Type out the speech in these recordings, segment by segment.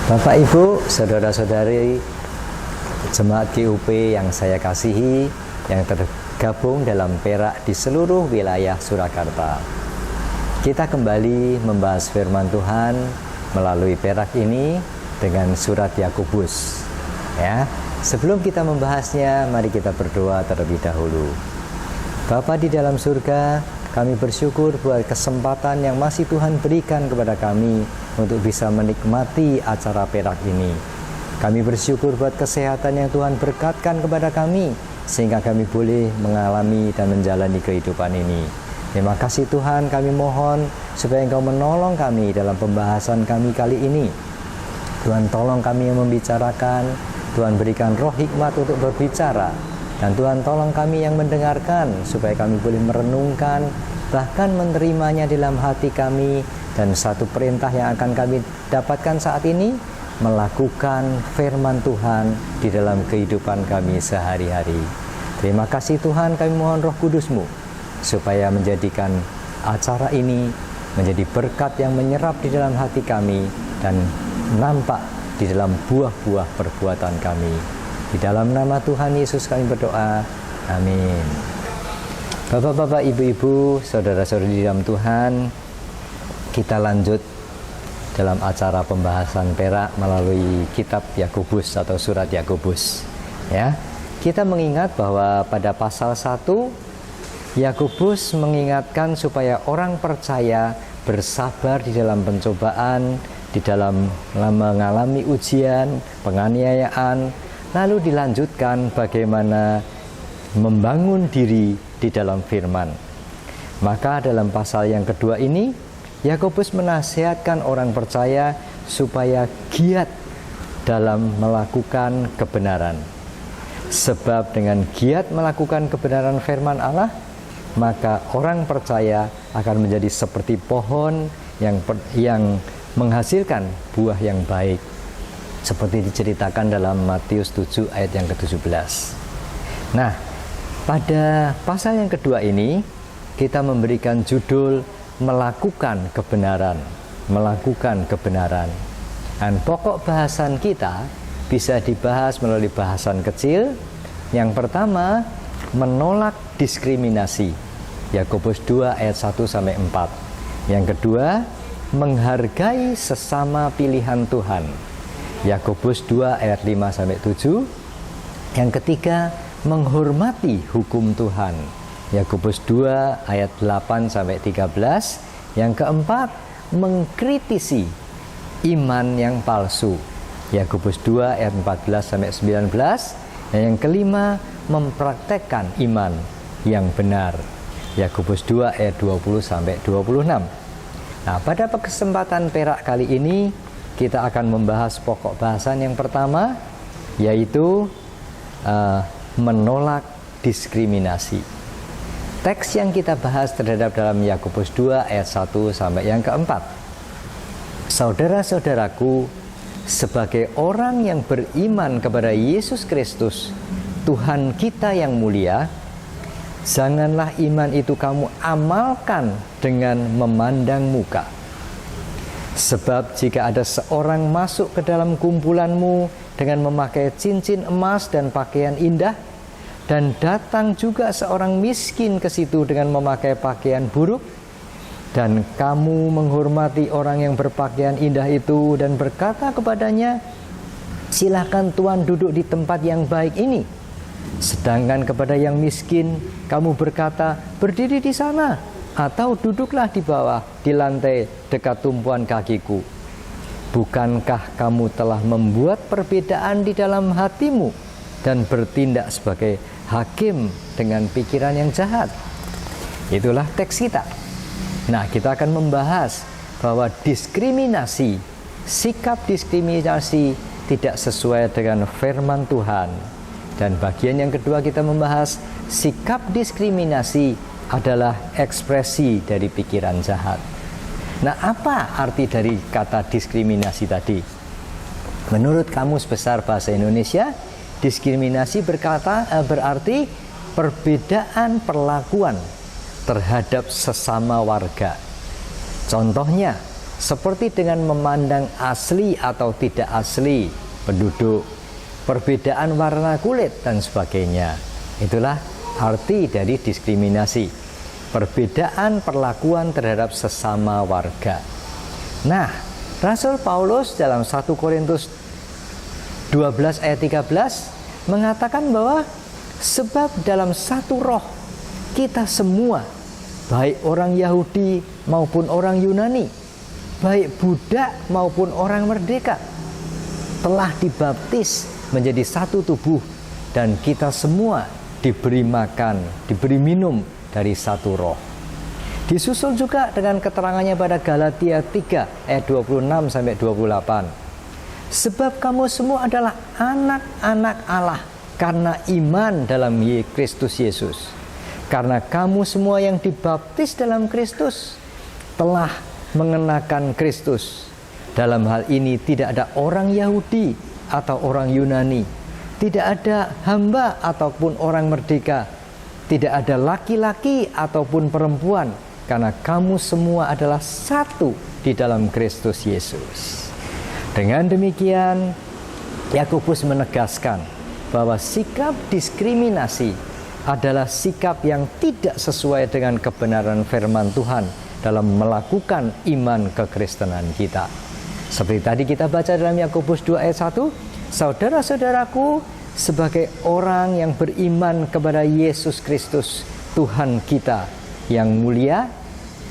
Bapak, Ibu, saudara-saudari Jemaat GUP yang saya kasihi, yang tergabung dalam Perak di seluruh wilayah Surakarta. Kita kembali membahas firman Tuhan melalui Perak ini dengan surat Yakobus. Ya, sebelum kita membahasnya, mari kita berdoa terlebih dahulu. Bapa di dalam surga, kami bersyukur buat kesempatan yang masih Tuhan berikan kepada kami untuk bisa menikmati acara Perak ini. Kami bersyukur buat kesehatan yang Tuhan berkatkan kepada kami, sehingga kami boleh mengalami dan menjalani kehidupan ini. Terima kasih Tuhan, kami mohon supaya Engkau menolong kami dalam pembahasan kami kali ini. Tuhan tolong kami yang membicarakan, Tuhan berikan roh hikmat untuk berbicara, dan Tuhan tolong kami yang mendengarkan supaya kami boleh merenungkan, bahkan menerimanya dalam hati kami. Dan satu perintah yang akan kami dapatkan saat ini, melakukan firman Tuhan di dalam kehidupan kami sehari-hari. Terima kasih Tuhan, kami mohon Roh Kudus-Mu supaya menjadikan acara ini menjadi berkat yang menyerap di dalam hati kami dan nampak di dalam buah-buah perbuatan kami. Di dalam nama Tuhan Yesus kami berdoa. Amin. Bapak-bapak, ibu-ibu, saudara-saudari di dalam Tuhan, kita lanjut dalam acara pembahasan Perak melalui kitab Yakobus atau surat Yakobus. Ya, kita mengingat bahwa pada pasal 1 Yakobus mengingatkan supaya orang percaya bersabar di dalam pencobaan, di dalam mengalami ujian, penganiayaan, lalu dilanjutkan bagaimana membangun diri di dalam firman. Maka dalam pasal yang kedua ini Yakobus menasihatkan orang percaya supaya giat dalam melakukan kebenaran. Sebab dengan giat melakukan kebenaran firman Allah, maka orang percaya akan menjadi seperti pohon yang menghasilkan buah yang baik, seperti diceritakan dalam Matius 7 ayat yang ke-17. Nah, pada pasal yang kedua ini kita memberikan judul melakukan kebenaran. Dan pokok bahasan kita bisa dibahas melalui bahasan kecil. Yang pertama, menolak diskriminasi. Yakobus 2 ayat 1 sampai 4. Yang kedua, menghargai sesama pilihan Tuhan. Yakobus 2 ayat 5 sampai 7. Yang ketiga, menghormati hukum Tuhan. Yakobus 2 ayat 8 sampai 13. Yang keempat, mengkritisi iman yang palsu. Yakobus 2 ayat 14 sampai 19. Dan yang kelima, mempraktekkan iman yang benar. Yakobus 2 ayat 20 sampai 26. Nah, pada kesempatan Perak kali ini kita akan membahas pokok bahasan yang pertama, yaitu menolak diskriminasi. Teks yang kita bahas terhadap dalam Yakobus 2 ayat 1 sampai yang keempat. Saudara-saudaraku, sebagai orang yang beriman kepada Yesus Kristus, Tuhan kita yang mulia, janganlah iman itu kamu amalkan dengan memandang muka. Sebab jika ada seorang masuk ke dalam kumpulanmu dengan memakai cincin emas dan pakaian indah, dan datang juga seorang miskin ke situ dengan memakai pakaian buruk, dan kamu menghormati orang yang berpakaian indah itu dan berkata kepadanya, silakan Tuan duduk di tempat yang baik ini. Sedangkan kepada yang miskin kamu berkata, berdiri di sana, atau duduklah di bawah di lantai dekat tumpuan kakiku. Bukankah kamu telah membuat perbedaan di dalam hatimu dan bertindak sebagai hakim dengan pikiran yang jahat? Itulah teks kita. Nah, kita akan membahas bahwa diskriminasi, sikap diskriminasi tidak sesuai dengan firman Tuhan. Dan bagian yang kedua kita membahas sikap diskriminasi adalah ekspresi dari pikiran jahat. Nah, apa arti dari kata diskriminasi tadi? Menurut Kamus Besar Bahasa Indonesia, diskriminasi berarti perbedaan perlakuan terhadap sesama warga. Contohnya, seperti dengan memandang asli atau tidak asli penduduk, perbedaan warna kulit, dan sebagainya. Itulah arti dari diskriminasi, perbedaan perlakuan terhadap sesama warga. Nah, Rasul Paulus dalam 1 Korintus 12 ayat 13 mengatakan bahwa sebab dalam satu roh kita semua, baik orang Yahudi maupun orang Yunani, baik budak maupun orang merdeka, telah dibaptis menjadi satu tubuh, dan kita semua diberi makan, diberi minum dari satu roh. Disusul juga dengan keterangannya pada Galatia 3 ayat 26 sampai 28. Sebab kamu semua adalah anak-anak Allah karena iman dalam Kristus Yesus. Karena kamu semua yang dibaptis dalam Kristus telah mengenakan Kristus. Dalam hal ini tidak ada orang Yahudi atau orang Yunani, tidak ada hamba ataupun orang merdeka, tidak ada laki-laki ataupun perempuan, karena kamu semua adalah satu di dalam Kristus Yesus. Dengan demikian, Yakobus menegaskan bahwa sikap diskriminasi adalah sikap yang tidak sesuai dengan kebenaran firman Tuhan dalam melakukan iman kekristenan kita. Seperti tadi kita baca dalam Yakobus 2 ayat 1, saudara-saudaraku, sebagai orang yang beriman kepada Yesus Kristus, Tuhan kita yang mulia,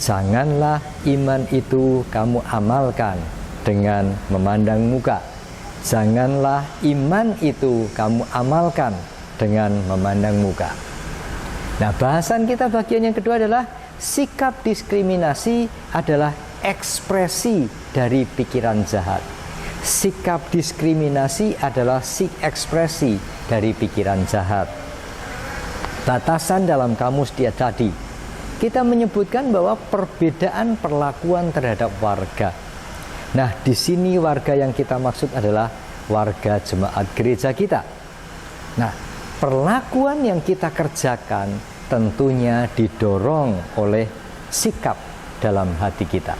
janganlah iman itu kamu amalkan dengan memandang muka. Janganlah iman itu kamu amalkan dengan memandang muka. Nah, bahasan kita bagian yang kedua adalah sikap diskriminasi adalah ekspresi dari pikiran jahat. Sikap diskriminasi adalah ekspresi dari pikiran jahat. Batasan dalam kamus dia tadi, kita menyebutkan bahwa perbedaan perlakuan terhadap warga. Nah, di sini warga yang kita maksud adalah warga jemaat gereja kita. Nah, perlakuan yang kita kerjakan tentunya didorong oleh sikap dalam hati kita.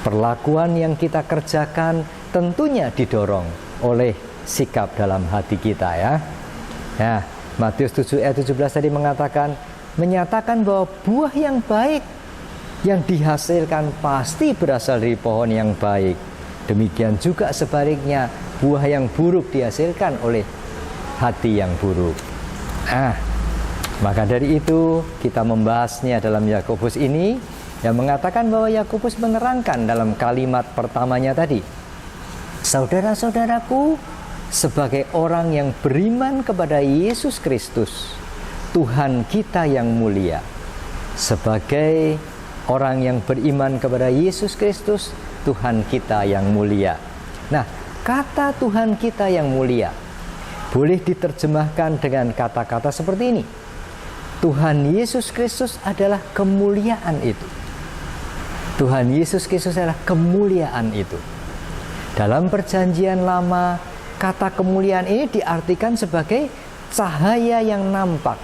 Perlakuan yang kita kerjakan tentunya didorong oleh sikap dalam hati kita, ya. Nah, Matius 7 ayat 17 tadi menyatakan bahwa buah yang baik yang dihasilkan pasti berasal dari pohon yang baik. Demikian juga sebaliknya, buah yang buruk dihasilkan oleh hati yang buruk. Maka dari itu kita membahasnya dalam Yakobus ini, yang mengatakan bahwa Yakobus menerangkan dalam kalimat pertamanya tadi, saudara-saudaraku, sebagai orang yang beriman kepada Yesus Kristus, Tuhan kita yang mulia. Sebagai orang yang beriman kepada Yesus Kristus, Tuhan kita yang mulia. Nah, kata Tuhan kita yang mulia boleh diterjemahkan dengan kata-kata seperti ini. Tuhan Yesus Kristus adalah kemuliaan itu. Tuhan Yesus Kristus adalah kemuliaan itu. Dalam perjanjian lama, kata kemuliaan ini diartikan sebagai cahaya yang nampak,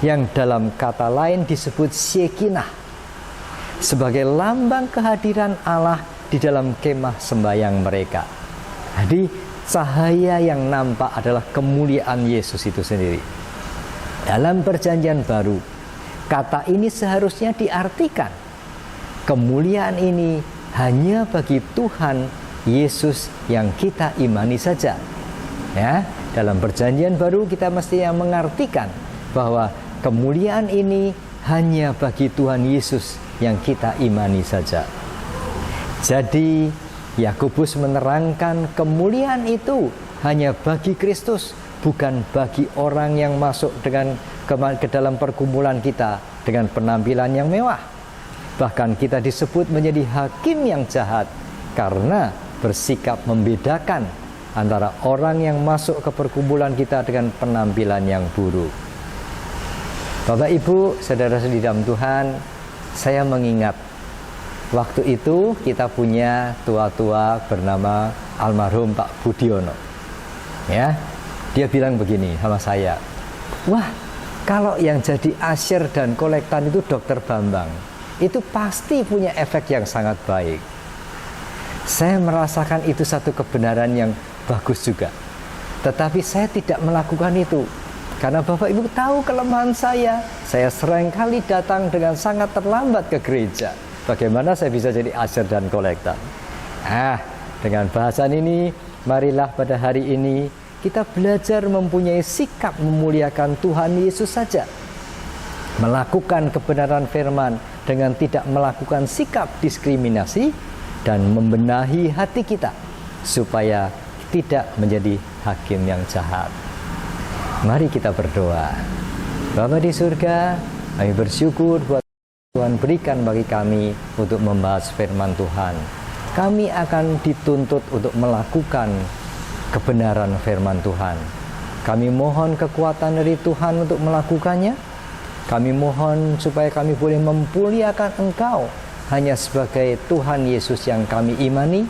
yang dalam kata lain disebut Shekinah, sebagai lambang kehadiran Allah di dalam kemah sembahyang mereka. Jadi cahaya yang nampak adalah kemuliaan Yesus itu sendiri. Dalam perjanjian baru, kata ini seharusnya diartikan kemuliaan ini hanya bagi Tuhan Yesus yang kita imani saja. Ya, dalam perjanjian baru kita mestinya mengartikan bahwa kemuliaan ini hanya bagi Tuhan Yesus yang kita imani saja. Jadi Yakobus menerangkan kemuliaan itu hanya bagi Kristus, bukan bagi orang yang masuk ke dalam pergumulan kita dengan penampilan yang mewah. Bahkan kita disebut menjadi hakim yang jahat karena bersikap membedakan antara orang yang masuk ke pergumulan kita dengan penampilan yang buruk. Bapak, Ibu, saudara-saudari dalam Tuhan, saya mengingat waktu itu kita punya tua-tua bernama almarhum Pak Budiono. Ya, dia bilang begini sama saya, wah, kalau yang jadi asyir dan kolektan itu Dokter Bambang, itu pasti punya efek yang sangat baik. Saya merasakan itu satu kebenaran yang bagus juga. Tetapi saya tidak melakukan itu. Karena Bapak Ibu tahu kelemahan saya. Saya seringkali datang dengan sangat terlambat ke gereja. Bagaimana saya bisa jadi usher dan kolektor? Dengan bahasan ini, marilah pada hari ini kita belajar mempunyai sikap memuliakan Tuhan Yesus saja. Melakukan kebenaran firman dengan tidak melakukan sikap diskriminasi dan membenahi hati kita supaya tidak menjadi hakim yang jahat. Mari kita berdoa. Bapa di surga, kami bersyukur buat Tuhan berikan bagi kami untuk membahas firman Tuhan. Kami akan dituntut untuk melakukan kebenaran firman Tuhan. Kami mohon kekuatan dari Tuhan untuk melakukannya. Kami mohon supaya kami boleh memuliakan Engkau hanya sebagai Tuhan Yesus yang kami imani.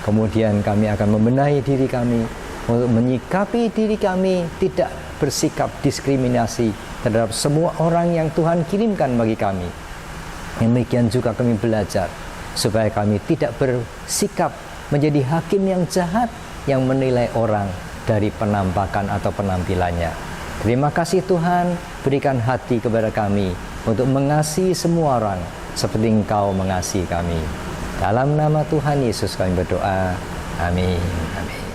Kemudian kami akan membenahi diri kami untuk menyikapi diri kami tidak bersikap diskriminasi terhadap semua orang yang Tuhan kirimkan bagi kami. Demikian juga kami belajar supaya kami tidak bersikap menjadi hakim yang jahat yang menilai orang dari penampakan atau penampilannya. Terima kasih Tuhan, berikan hati kepada kami untuk mengasihi semua orang seperti Engkau mengasihi kami. Dalam nama Tuhan Yesus kami berdoa. Amin. Amin.